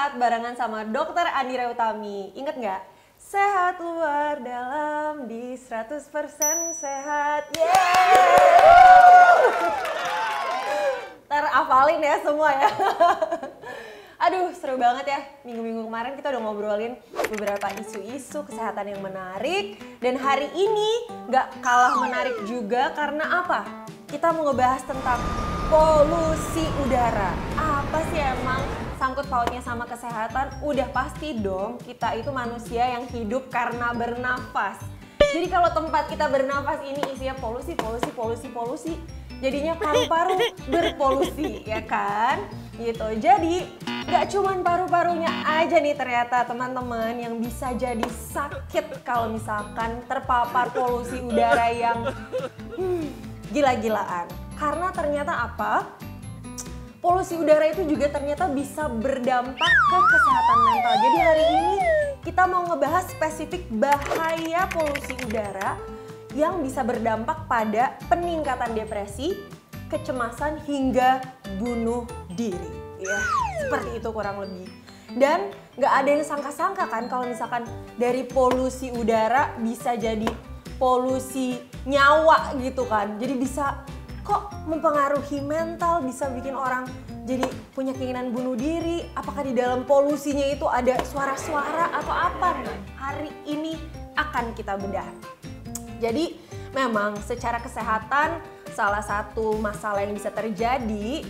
Sehat barengan sama Dokter Andira Utami. Ingat nggak? Sehat luar dalam di 100% sehat. Yeay! Terhafalin ya semua ya. Aduh, seru banget ya. Minggu-minggu kemarin kita udah ngobrolin beberapa isu-isu kesehatan yang menarik. Dan hari ini nggak kalah menarik juga karena apa? Kita mau ngebahas tentang polusi udara. Apa sih emang sangkut pautnya sama kesehatan? Udah pasti dong, kita itu manusia yang hidup karena bernafas. Jadi kalau tempat kita bernafas ini isinya polusi, jadinya paru-paru berpolusi, ya kan? Gitu. Jadi gak cuman paru-parunya aja nih ternyata teman-teman yang bisa jadi sakit kalau misalkan terpapar polusi udara yang gila-gilaan. Karena ternyata apa? Polusi udara itu juga ternyata bisa berdampak ke kesehatan mental. Jadi hari ini kita mau ngebahas spesifik bahaya polusi udara yang bisa berdampak pada peningkatan depresi, kecemasan hingga bunuh diri. Ya, seperti itu kurang lebih. Dan nggak ada yang sangka-sangka kan kalau misalkan dari polusi udara bisa jadi polusi nyawa gitu kan. Jadi bisa kok mempengaruhi mental, bisa bikin orang jadi punya keinginan bunuh diri. Apakah di dalam polusinya itu ada suara-suara atau apa? Nah, hari ini akan kita bedah. Jadi memang secara kesehatan salah satu masalah yang bisa terjadi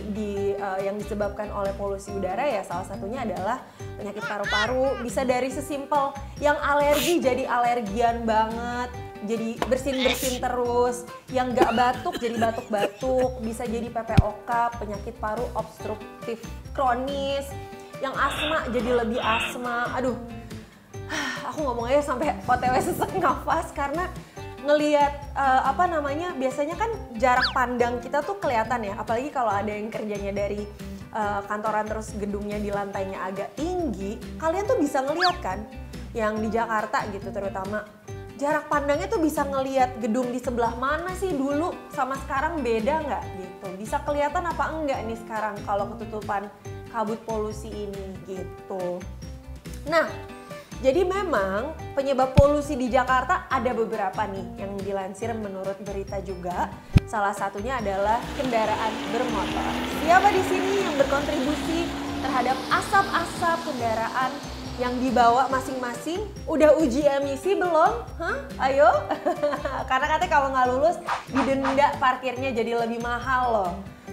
yang disebabkan oleh polusi udara ya salah satunya adalah penyakit paru-paru. Bisa dari sesimpel yang alergi jadi alergian banget, jadi bersin-bersin terus, yang gak batuk jadi batuk-batuk, bisa jadi PPOK, penyakit paru obstruktif kronis, yang asma jadi lebih asma. Aduh, aku ngomongnya sampai OTW sesak nafas karena ngelihat biasanya kan jarak pandang kita tuh kelihatan ya, apalagi kalau ada yang kerjanya dari kantoran terus gedungnya di lantainya agak tinggi, kalian tuh bisa ngelihat kan yang di Jakarta gitu terutama. Jarak pandangnya tuh bisa ngelihat gedung di sebelah mana sih dulu sama sekarang beda nggak gitu. Bisa kelihatan apa enggak nih sekarang kalau ketutupan kabut polusi ini gitu. Nah, jadi memang penyebab polusi di Jakarta ada beberapa nih yang dilansir menurut berita juga. Salah satunya adalah kendaraan bermotor. Siapa di sini yang berkontribusi terhadap asap-asap kendaraan yang dibawa masing-masing? Udah uji emisi belum? Hah? Ayo? Karena katanya kalau nggak lulus didenda parkirnya jadi lebih mahal loh.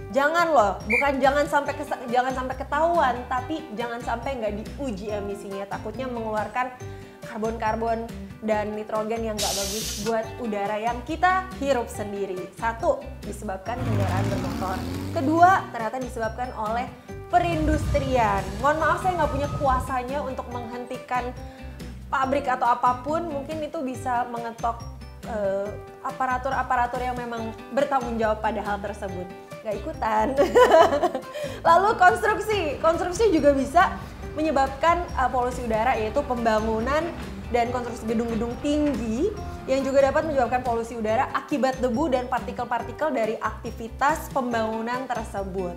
Jangan loh, bukan jangan sampai ketahuan, tapi jangan sampai nggak diuji emisinya. Takutnya mengeluarkan karbon-karbon dan nitrogen yang nggak bagus buat udara yang kita hirup sendiri. Satu, disebabkan kendaraan bermotor. Kedua, ternyata disebabkan oleh perindustrian. Mohon maaf saya nggak punya kuasanya untuk menghentikan pabrik atau apapun. Mungkin itu bisa mengetok aparatur-aparatur yang memang bertanggung jawab pada hal tersebut. Gak ikutan. Lalu konstruksi juga bisa menyebabkan polusi udara, yaitu pembangunan dan konstruksi gedung-gedung tinggi yang juga dapat menyebabkan polusi udara akibat debu dan partikel-partikel dari aktivitas pembangunan tersebut.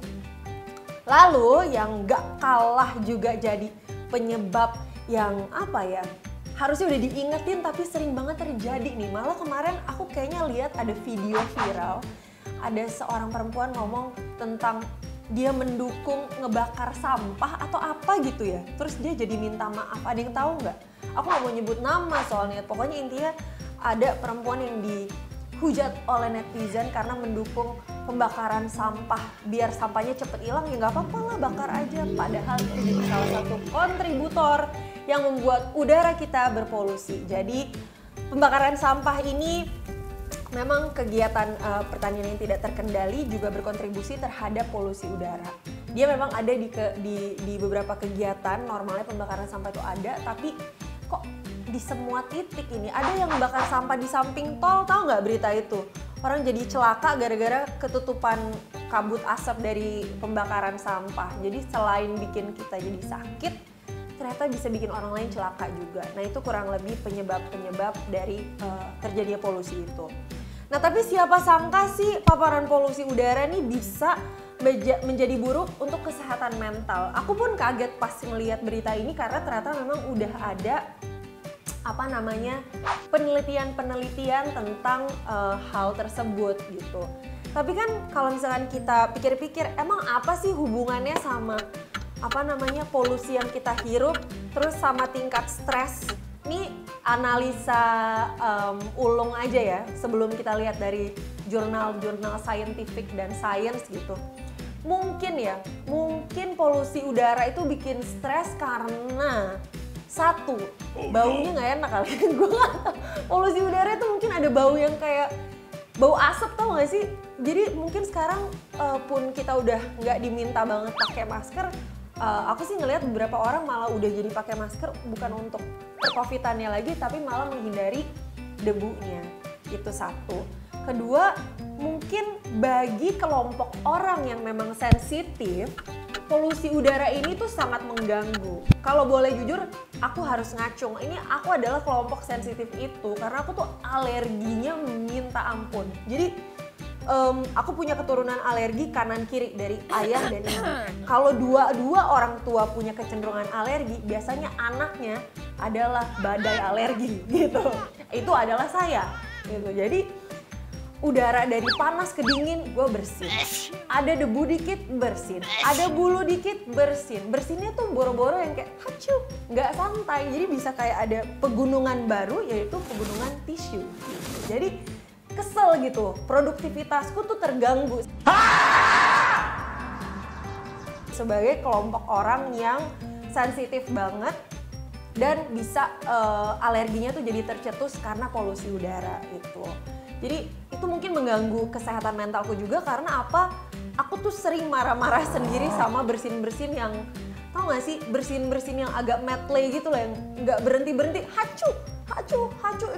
Lalu yang gak kalah juga jadi penyebab yang harusnya udah diingetin tapi sering banget terjadi nih. Malah kemarin aku kayaknya lihat ada video viral, ada seorang perempuan ngomong tentang dia mendukung ngebakar sampah atau apa gitu ya. Terus dia jadi minta maaf. Ada yang tahu nggak? Aku nggak mau nyebut nama soalnya. Pokoknya intinya ada perempuan yang dihujat oleh netizen karena mendukung pembakaran sampah. Biar sampahnya cepet hilang, ya nggak apa-apa lah, bakar aja. Padahal itu jadi salah satu kontributor yang membuat udara kita berpolusi. Jadi pembakaran sampah ini memang kegiatan pertanian yang tidak terkendali juga berkontribusi terhadap polusi udara. Dia memang ada di beberapa kegiatan, normalnya pembakaran sampah itu ada, tapi kok di semua titik ini ada yang membakar sampah di samping tol, tahu nggak berita itu? Orang jadi celaka gara-gara ketutupan kabut asap dari pembakaran sampah. Jadi selain bikin kita jadi sakit, ternyata bisa bikin orang lain celaka juga. Nah itu kurang lebih penyebab-penyebab dari terjadinya polusi itu. Nah tapi siapa sangka sih paparan polusi udara nih bisa menjadi buruk untuk kesehatan mental. Aku pun kaget pas ngelihat berita ini karena ternyata memang udah ada penelitian-penelitian tentang hal tersebut gitu. Tapi kan kalau misalkan kita pikir-pikir, emang apa sih hubungannya sama polusi yang kita hirup terus sama tingkat stres? Ini analisa ulung aja ya sebelum kita lihat dari jurnal-jurnal scientific dan science gitu. Mungkin polusi udara itu bikin stres karena satu, baunya nggak enak kali. Gue nggak tahu. Polusi udara itu mungkin ada bau yang kayak bau asap, tau gak sih? Jadi mungkin sekarang pun kita udah nggak diminta banget pakai masker. Aku sih ngelihat beberapa orang malah udah jadi pakai masker bukan untuk COVID-annya lagi, tapi malah menghindari debunya. Itu satu. Kedua, mungkin bagi kelompok orang yang memang sensitif, polusi udara ini tuh sangat mengganggu. Kalau boleh jujur, aku harus ngacung. Ini aku adalah kelompok sensitif itu karena aku tuh alerginya minta ampun. Jadi aku punya keturunan alergi kanan kiri dari ayah dan ibu. Kalau dua orang tua punya kecenderungan alergi, biasanya anaknya adalah badai alergi gitu. Itu adalah saya gitu. Jadi udara dari panas ke dingin gue bersin, ada debu dikit bersin, ada bulu dikit bersin. Bersinnya tuh boro-boro yang kayak hacu, nggak santai. Jadi bisa kayak ada pegunungan baru, yaitu pegunungan tisu. Jadi kesel gitu, produktivitasku tuh terganggu. Sebagai kelompok orang yang sensitif banget dan bisa alerginya tuh jadi tercetus karena polusi udara itu. Jadi itu mungkin mengganggu kesehatan mentalku juga karena apa? Aku tuh sering marah-marah sendiri sama bersin-bersin yang, tau gak sih, bersin-bersin yang agak medley gitu loh, yang nggak berhenti-berhenti, hacu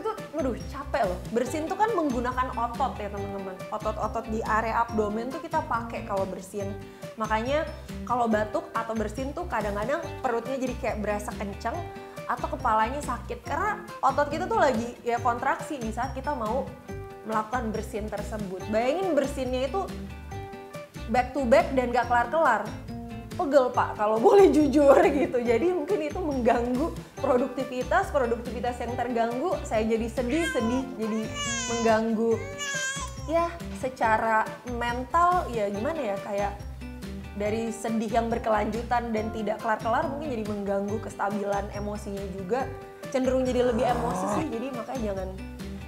itu, aduh capek loh. Bersin tuh kan menggunakan otot ya teman-teman, otot-otot di area abdomen tuh kita pakai kalau bersin. Makanya kalau batuk atau bersin tuh kadang-kadang perutnya jadi kayak berasa kenceng atau kepalanya sakit karena otot kita tuh lagi ya kontraksi di saat kita mau melakukan bersin tersebut. Bayangin bersinnya itu back to back dan gak kelar-kelar. Pegel pak kalau boleh jujur gitu. Jadi mungkin itu mengganggu produktivitas yang terganggu. Saya jadi sedih, jadi mengganggu ya secara mental ya gimana ya, kayak dari sedih yang berkelanjutan dan tidak kelar-kelar mungkin jadi mengganggu kestabilan emosinya juga. Cenderung jadi lebih emosi sih, jadi makanya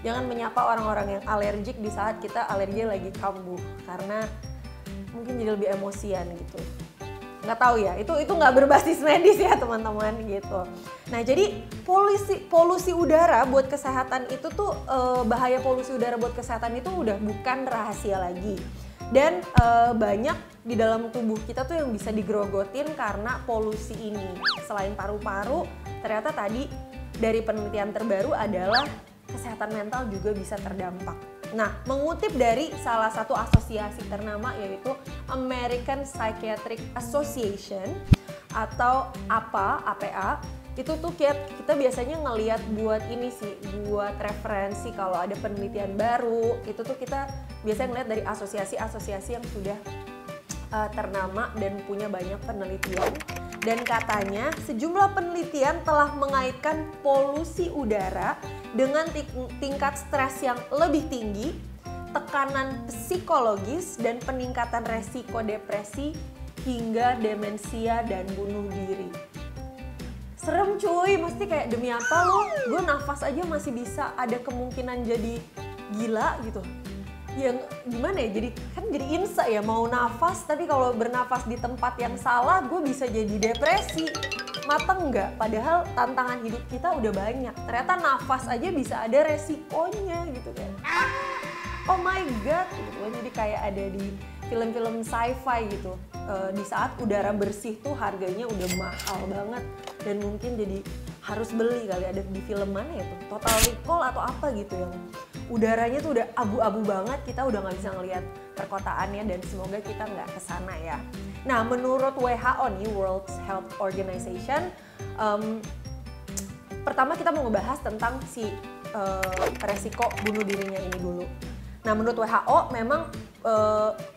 jangan menyapa orang-orang yang alergik di saat kita alergi lagi kambuh karena mungkin jadi lebih emosian gitu. Nggak tahu ya, itu nggak berbasis medis ya teman-teman gitu. Nah jadi polusi udara buat kesehatan itu tuh bahaya polusi udara buat kesehatan itu udah bukan rahasia lagi. Dan banyak di dalam tubuh kita tuh yang bisa digerogotin karena polusi ini. Selain paru-paru, ternyata tadi dari penelitian terbaru adalah kesehatan mental juga bisa terdampak. Nah, mengutip dari salah satu asosiasi ternama yaitu American Psychiatric Association atau APA, itu tuh kita biasanya ngelihat buat referensi kalau ada penelitian baru, itu tuh kita biasanya ngelihat dari asosiasi-asosiasi yang sudah ternama dan punya banyak penelitian. Dan katanya sejumlah penelitian telah mengaitkan polusi udara dengan tingkat stres yang lebih tinggi, tekanan psikologis, dan peningkatan resiko depresi hingga demensia dan bunuh diri. Serem cuy, mesti kayak demi apa lo? Gue nafas aja masih bisa ada kemungkinan jadi gila gitu. Yang gimana ya, jadi insa ya mau nafas, tapi kalau bernafas di tempat yang salah gue bisa jadi depresi. Mateng nggak? Padahal tantangan hidup kita udah banyak. Ternyata nafas aja bisa ada resikonya gitu kan. Oh my god gitu. Jadi kayak ada di film-film sci-fi gitu. Di saat udara bersih tuh harganya udah mahal banget dan mungkin jadi harus beli kali. Ada di film mana ya tuh? Total Recall atau apa gitu yang udaranya tuh udah abu-abu banget, kita udah nggak bisa ngelihat perkotaannya dan semoga kita nggak kesana ya. Nah menurut WHO nih, World Health Organization, pertama kita mau ngebahas tentang si resiko bunuh dirinya ini dulu. Nah menurut WHO memang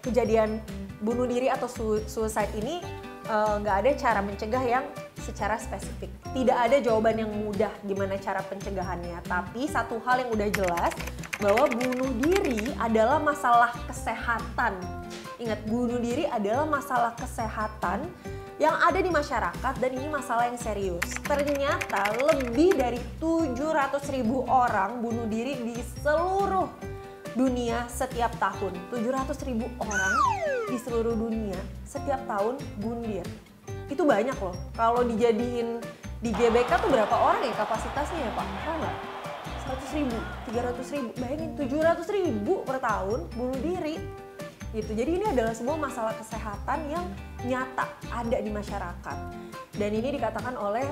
kejadian bunuh diri atau suicide ini nggak ada cara mencegah yang secara spesifik. Tidak ada jawaban yang mudah gimana cara pencegahannya. Tapi satu hal yang udah jelas bahwa bunuh diri adalah masalah kesehatan. Ingat, bunuh diri adalah masalah kesehatan yang ada di masyarakat dan ini masalah yang serius. Ternyata lebih dari 700.000 orang bunuh diri di seluruh dunia setiap tahun. 700.000 orang di seluruh dunia setiap tahun bunuh diri. Itu banyak loh. Kalau dijadiin di GBK tuh berapa orang ya kapasitasnya ya Pak? Tahu nggak? 100.000, 300.000, bayangin 700.000 per tahun bunuh diri. Gitu. Jadi ini adalah sebuah masalah kesehatan yang nyata ada di masyarakat. Dan ini dikatakan oleh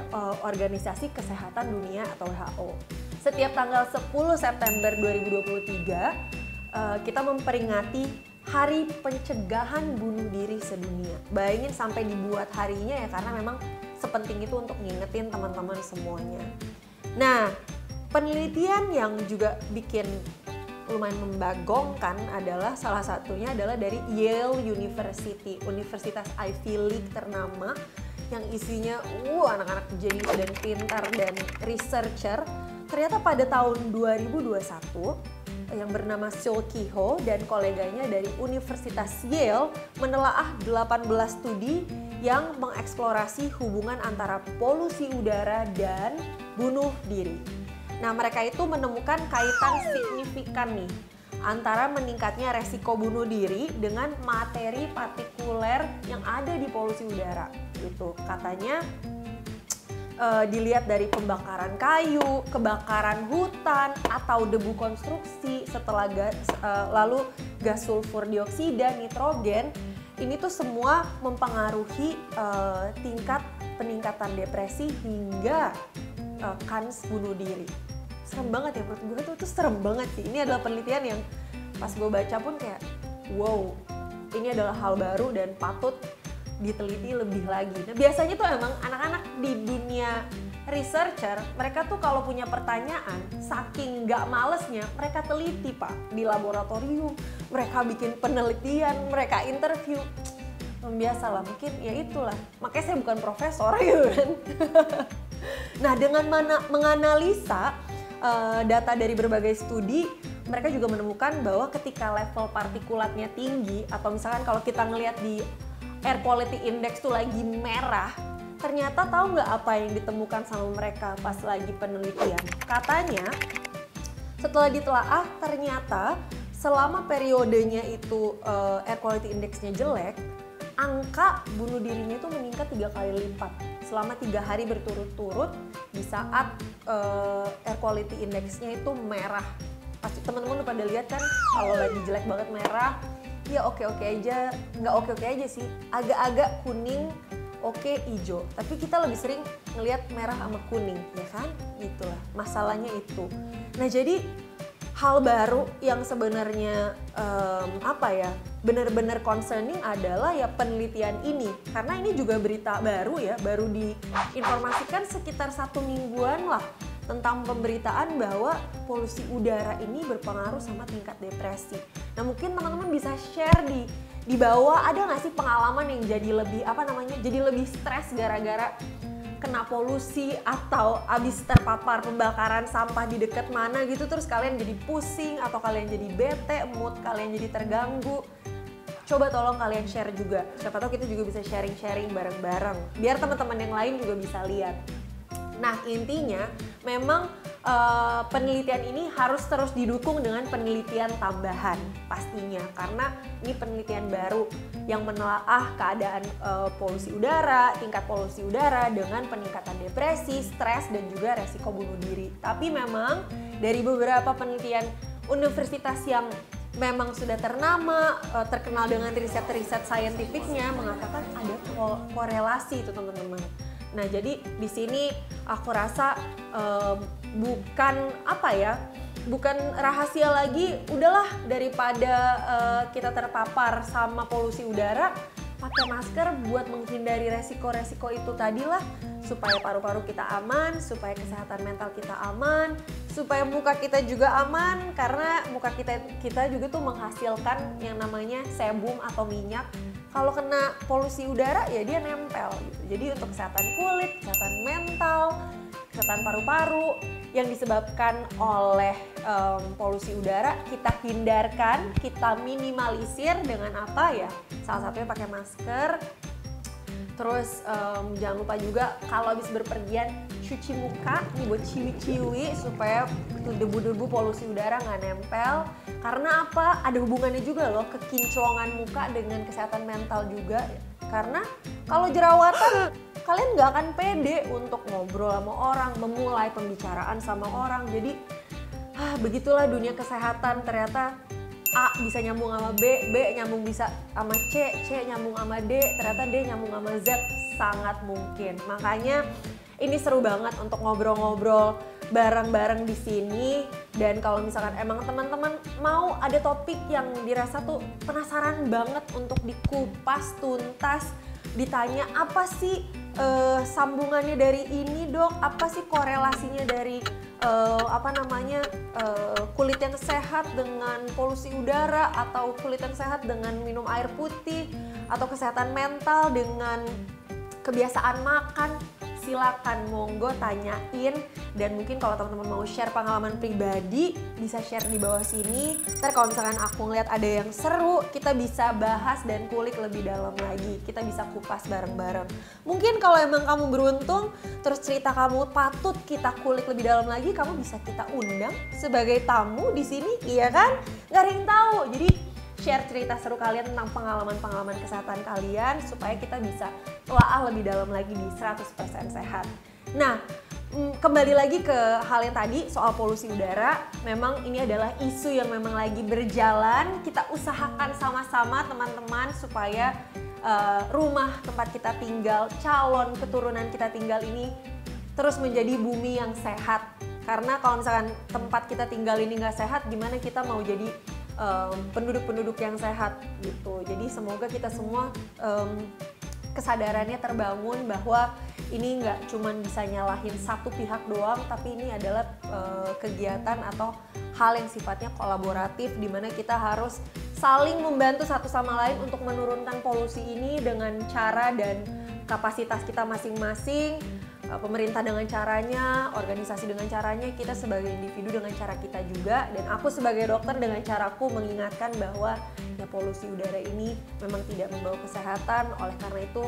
Organisasi Kesehatan Dunia atau WHO. Setiap tanggal 10 September 2023 kita memperingati Hari Pencegahan Bunuh Diri Sedunia. Bayangin sampai dibuat harinya ya karena memang sepenting itu untuk ngingetin teman-teman semuanya. Nah, penelitian yang juga bikin lumayan membagongkan adalah salah satunya adalah dari Yale University, Universitas Ivy League ternama yang isinya anak-anak jenius dan pintar dan researcher. Ternyata pada tahun 2021 yang bernama Silky Ho dan koleganya dari Universitas Yale menelaah 18 studi yang mengeksplorasi hubungan antara polusi udara dan bunuh diri. Nah, mereka itu menemukan kaitan signifikan nih antara meningkatnya resiko bunuh diri dengan materi partikuler yang ada di polusi udara. Gitu. Katanya dilihat dari pembakaran kayu, kebakaran hutan, atau debu konstruksi setelah lalu gas sulfur dioksida, nitrogen, ini tuh semua mempengaruhi tingkat peningkatan depresi hingga kans bunuh diri. Serem banget ya, menurut gue tuh serem banget sih. Ini adalah penelitian yang pas gue baca pun kayak wow, ini adalah hal baru dan patut diteliti lebih lagi. Nah, biasanya tuh emang anak-anak di dunia researcher, mereka tuh kalau punya pertanyaan, saking gak malesnya, mereka teliti Pak di laboratorium, mereka bikin penelitian, mereka interview. Biasa lah, mungkin ya itulah. Makanya saya bukan profesor gitu kan. Nah, dengan menganalisa data dari berbagai studi, mereka juga menemukan bahwa ketika level partikulatnya tinggi, atau misalkan kalau kita ngelihat di air quality index tuh lagi merah, ternyata tahu nggak apa yang ditemukan sama mereka pas lagi penelitian? Katanya setelah ditelaah ternyata selama periodenya itu air quality indexnya jelek, angka bunuh dirinya itu meningkat 3 kali lipat selama 3 hari berturut-turut di saat air quality indexnya itu merah. Pasti teman-teman udah pada lihat kan kalau lagi jelek banget merah, ya oke-oke aja, nggak oke-oke aja sih, agak-agak kuning, oke hijau. Tapi kita lebih sering ngelihat merah sama kuning, ya kan? Itulah masalahnya itu. Nah, jadi hal baru yang sebenarnya benar-benar concerning adalah ya penelitian ini, karena ini juga berita baru ya, baru diinformasikan sekitar 1 mingguan lah tentang pemberitaan bahwa polusi udara ini berpengaruh sama tingkat depresi. Nah, mungkin teman-teman bisa share di bawah, ada nggak sih pengalaman yang jadi lebih jadi lebih stres gara-gara kena polusi atau abis terpapar pembakaran sampah di dekat mana gitu, terus kalian jadi pusing atau kalian jadi bete, mood kalian jadi terganggu. Coba tolong kalian share juga, siapa tahu kita juga bisa sharing-sharing bareng-bareng biar teman-teman yang lain juga bisa lihat. Nah, intinya memang penelitian ini harus terus didukung dengan penelitian tambahan pastinya, karena ini penelitian baru yang menelaah keadaan polusi udara, tingkat polusi udara dengan peningkatan depresi, stres, dan juga resiko bunuh diri. Tapi memang dari beberapa penelitian universitas yang memang sudah ternama, terkenal dengan riset-riset saintifiknya mengatakan ada korelasi itu teman-teman. Nah, jadi di sini aku rasa bukan rahasia lagi, udahlah daripada kita terpapar sama polusi udara, pakai masker buat menghindari resiko-resiko itu tadilah, supaya paru-paru kita aman, supaya kesehatan mental kita aman, supaya muka kita juga aman, karena muka kita juga tuh menghasilkan yang namanya sebum atau minyak kalau kena polusi udara ya dia nempel gitu. Jadi untuk kesehatan kulit, kesehatan mental, kesehatan paru-paru yang disebabkan oleh polusi udara kita hindarkan, kita minimalisir dengan apa ya? Salah satunya pakai masker. Terus jangan lupa juga kalau habis berpergian cuci muka nih buat ciwi-ciwi supaya debu-debu polusi udara nggak nempel. Karena apa? Ada hubungannya juga loh kekinclongan muka dengan kesehatan mental juga. Karena kalau jerawatan kalian nggak akan pede untuk ngobrol sama orang, memulai pembicaraan sama orang. Jadi begitulah dunia kesehatan. Ternyata A bisa nyambung sama B nyambung bisa sama C nyambung sama D, ternyata D nyambung sama Z, sangat mungkin. Makanya ini seru banget untuk ngobrol-ngobrol bareng-bareng di sini. Dan kalau misalkan emang teman-teman mau ada topik yang dirasa tuh penasaran banget untuk dikupas tuntas, ditanya apa sih sambungannya dari ini dok, apa sih korelasinya dari kulit yang sehat dengan polusi udara, atau kulit yang sehat dengan minum air putih, atau kesehatan mental dengan kebiasaan makan, silakan monggo tanyain. Dan mungkin kalau teman-teman mau share pengalaman pribadi bisa share di bawah sini. Ntar kalau misalkan aku ngeliat ada yang seru, kita bisa bahas dan kulik lebih dalam lagi. Kita bisa kupas bareng-bareng. Mungkin kalau emang kamu beruntung, terus cerita kamu patut kita kulik lebih dalam lagi, kamu bisa kita undang sebagai tamu di sini, iya kan? Gak ada yang tahu. Jadi share cerita seru kalian tentang pengalaman-pengalaman kesehatan kalian supaya kita bisa telah lebih dalam lagi di 100% sehat. Nah, kembali lagi ke hal yang tadi soal polusi udara. Memang ini adalah isu yang memang lagi berjalan. Kita usahakan sama-sama teman-teman supaya rumah tempat kita tinggal, calon keturunan kita tinggal ini terus menjadi bumi yang sehat. Karena kalau misalkan tempat kita tinggal ini nggak sehat, gimana kita mau jadi penduduk-penduduk yang sehat gitu. Jadi semoga kita semua kesadarannya terbangun bahwa ini nggak cuma bisa nyalahin satu pihak doang, tapi ini adalah kegiatan atau hal yang sifatnya kolaboratif, di mana kita harus saling membantu satu sama lain untuk menurunkan polusi ini dengan cara dan kapasitas kita masing-masing. Pemerintah dengan caranya, organisasi dengan caranya, kita sebagai individu dengan cara kita juga, dan aku sebagai dokter dengan caraku mengingatkan bahwa ya polusi udara ini memang tidak membawa kesehatan. Oleh karena itu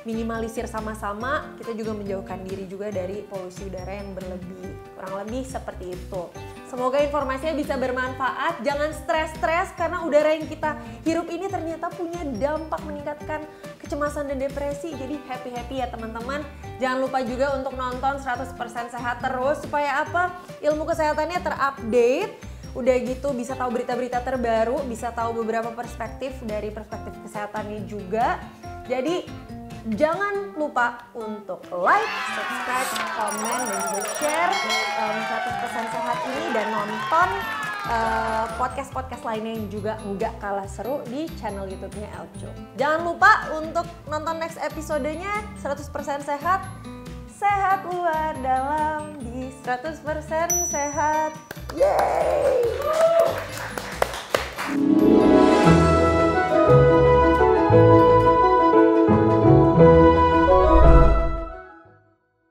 minimalisir sama-sama, kita juga menjauhkan diri juga dari polusi udara yang berlebih. Kurang lebih seperti itu. Semoga informasinya bisa bermanfaat. Jangan stres-stres karena udara yang kita hirup ini ternyata punya dampak meningkatkan kecemasan dan depresi. Jadi happy-happy ya teman-teman. Jangan lupa juga untuk nonton 100% sehat terus supaya apa? Ilmu kesehatannya terupdate. Udah gitu bisa tahu berita-berita terbaru, bisa tahu beberapa perspektif dari perspektif kesehatannya juga. Jadi jangan lupa untuk like, subscribe, komen, dan juga share 100% sehat ini, dan nonton podcast-podcast lainnya yang juga nggak kalah seru di channel YouTube-nya Elco. Jangan lupa untuk nonton next episodenya 100% sehat. Sehat luar dalam di 100% sehat. Yeay!